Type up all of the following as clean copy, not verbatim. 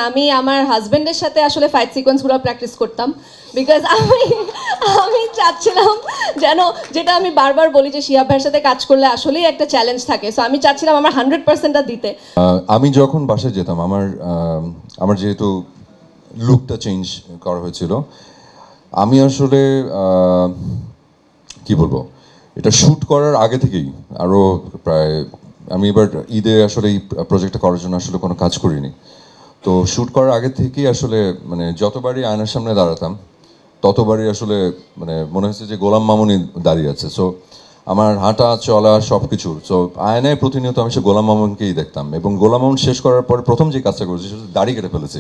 আমি আমার হাজবেন্ডের সাথে আসলে ফাইট সিকোয়েন্সগুলো প্র্যাকটিস করতাম বিকজ আমি চাচ্ছিলাম যেন, যেটা আমি বারবার বলি যে শিহাব ভাইয়ের সাথে কাজ করলে আসলেই একটা চ্যালেঞ্জ থাকে, সো আমি চাচ্ছিলাম আমার 100%টা দিতে। আমি যখন বাসায় যেতাম আমার যেহেতু লুকটা চেঞ্জ করা হয়েছিল, আমি আসলে কি বলবো, এটা শ্যুট করার আগে থেকেই আরও প্রায় আমি এবার ঈদে আসলে এই প্রজেক্টটা করার জন্য আসলে কোনো কাজ করিনি। তো শ্যুট করার আগে থেকেই আসলে মানে যতবারই আয়নার সামনে দাঁড়াতাম ততবারই আসলে মানে মনে হচ্ছে যে গোলাম মামুনি দাঁড়িয়ে আছে। সো আমার হাঁটা চলা সব কিছু, সো আয়নায় প্রতিনিয়ত আমি সে গোলাম মামুনকেই দেখতাম, এবং গোলাম মামুন শেষ করার পরে প্রথম যে কাজটা করেছি সেটা দাড়ি কেটে ফেলেছি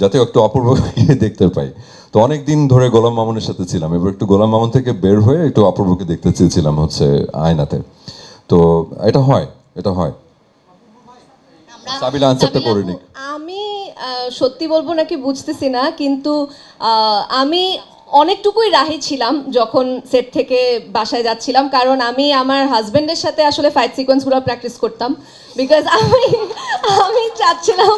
যাতে একটু অপূর্বকে দেখতে পাই। তো অনেক দিন ধরে গোলাম মামুনের সাথে ছিলাম, এবার একটু গোলাম মামুন থেকে বের হয়ে একটু অপূর্বকে দেখতে চেয়েছিলাম হচ্ছে আয়নাতে। তো এটা হয়। সাবিলা আনসারটা করে নিক। আমি সত্যি বলবো নাকি বুঝতেছি না, কিন্তু আমি অনেকটুকুই রাহি ছিলাম যখন সেট থেকে বাসায় যাচ্ছিলাম, কারণ আমি আমার হাজবেন্ডের সাথে আসলে ফাইট সিকোয়েন্সগুলো প্র্যাকটিস করতাম বিকজ আমি চাচ্ছিলাম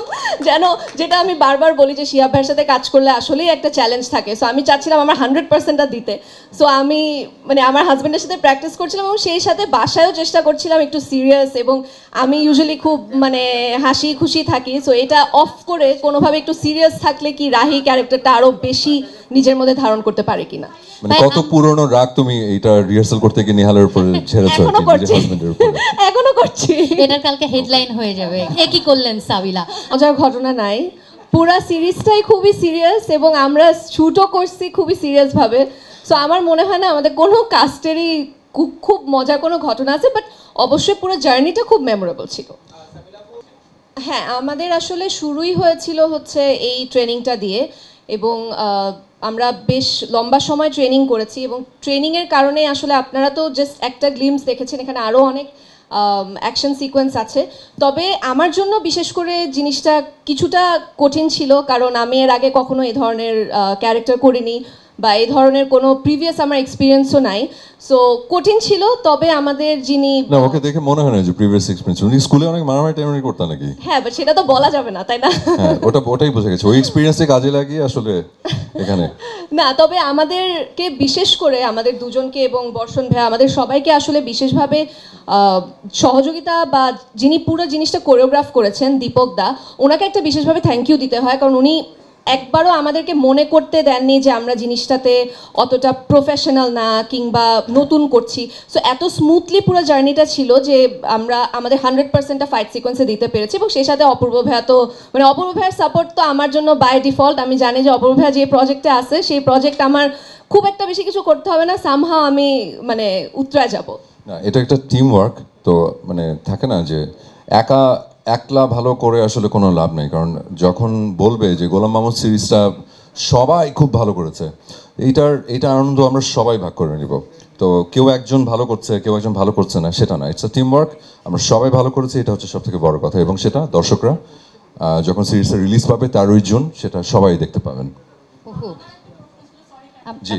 যেন, যেটা আমি বারবার বলি যে শিহাব ভাইয়ের সাথে কাজ করলে আসলেই একটা চ্যালেঞ্জ থাকে, সো আমি চাচ্ছিলাম আমার 100%টা দিতে। সো আমি মানে আমার হাজবেন্ডের সাথে প্র্যাকটিস করছিলাম এবং সেই সাথে বাসায়ও চেষ্টা করছিলাম একটু সিরিয়াস, এবং আমি ইউজুয়ালি খুব মানে হাসি খুশি থাকি, সো এটা অফ করে কোনোভাবে একটু সিরিয়াস থাকলে কি রাহি ক্যারেক্টারটা আরো বেশি নিজের মধ্যে ধারণ করতে পারে কিনা। মানে কত পুরনো রাগ তুমি এটা রিহার্সাল করতে গিয়ে নিহালের উপরে ছেড়েছো আর কি, নিজের হাজবেন্ডের উপরে। এখনো করছি। এটার কালকে হেডলাইন হয়ে যাবে, এ কি করলেন সাবিলা। মজার ঘটনা নাই, পুরা সিরিজটাই খুবই সিরিয়াস এবং আমরা শুটও করছি খুবই সিরিয়াস ভাবে। সো আমার মনে হয় না আমাদের কোনো কাস্টেরই খুব মজার কোনো ঘটনা আছে, বাট অবশ্যই পুরো জার্নিটা খুব মেমোরেবল ছিল। হ্যাঁ, আমাদের আসলে শুরুই হয়েছিল হচ্ছে এই ট্রেনিংটা দিয়ে, এবং আমরা বেশ লম্বা সময় ট্রেনিং করেছি, এবং ট্রেনিংয়ের কারণে আসলে আপনারা তো জাস্ট একটা গ্লিমস দেখেছেন, এখানে আরও অনেক অ্যাকশন সিকোয়েন্স আছে। তবে আমার জন্য বিশেষ করে জিনিসটা কিছুটা কঠিন ছিল, কারণ আমি এর আগে কখনো এই ধরনের ক্যারেক্টার করিনি বা এই ধরনের কোনো প্রিভিয়াস আমার এক্সপিরিয়েন্সও নাই, সো কঠিন ছিল। তবে আমাদের যিনি, না ওকে দেখে মনে হয় না যে প্রিভিয়াস এক্সপেরিয়েন্স, উনি স্কুলে অনেক মারামারি টাইমারি করতেন নাকি? হ্যাঁ, বাট সেটা তো বলা যাবে না, তাই না? হ্যাঁ, ওটাই বোঝা গেছে, ওই এক্সপিরিয়েন্সে কাজে লাগিয়ে আসলে এখানে না, তবে আমাদেরকে বিশেষ করে আমাদের দুজনকে এবং বর্ষণ ভাইয়া আমাদের সবাইকে আসলে বিশেষভাবে সহযোগিতা বা যিনি পুরো জিনিসটা কোরিওগ্রাফ করেছেন দীপক দা, ওনাকে একটা বিশেষভাবে থ্যাংক ইউ দিতে হয়, কারণ উনি একবারও আমাদেরকে মনে করতে দেননি যে আমরা জিনিসটাতে অতটা প্রফেশনাল না কিংবা নতুন করছি। সো এত স্মুথলি পুরো জার্নিটা ছিল যে আমরা আমাদের 100%টা ফাইট সিকোয়েন্সে দিতে পেরেছি, এবং সেই সাথে অপূর্ব ভাইয়া তো মানে অপূর্ব ভাইয়ার সাপোর্ট তো আমার জন্য বাই ডিফল্ট। আমি জানি যে অপূর্ব ভাইয়া যে প্রজেক্টে আছে সেই প্রজেক্ট আমার খুব একটা বেশি কিছু করতে হবে না, সামহাও আমি মানে উতরা যাব। না, এটা একটা টিম ওয়ার্ক। তো মানে থাকে না যে একলা ভালো করে আসলে কোনো লাভ নেই, কারণ যখন বলবে যে গোলাম মামুদ সিরিজটা সবাই খুব ভালো করেছে, এইটা আনন্দ আমরা সবাই ভাগ করে নিব। তো কেউ একজন ভালো করছে, কেউ একজন ভালো করছে না, সেটা না, ইটস আ টিম ওয়ার্ক। আমরা সবাই ভালো করেছি, এটা হচ্ছে সব থেকে বড় কথা, এবং সেটা দর্শকরা যখন সিরিজটা রিলিজ পাবে 13ই জুন সেটা সবাই দেখতে পাবেন। ওহো। জি।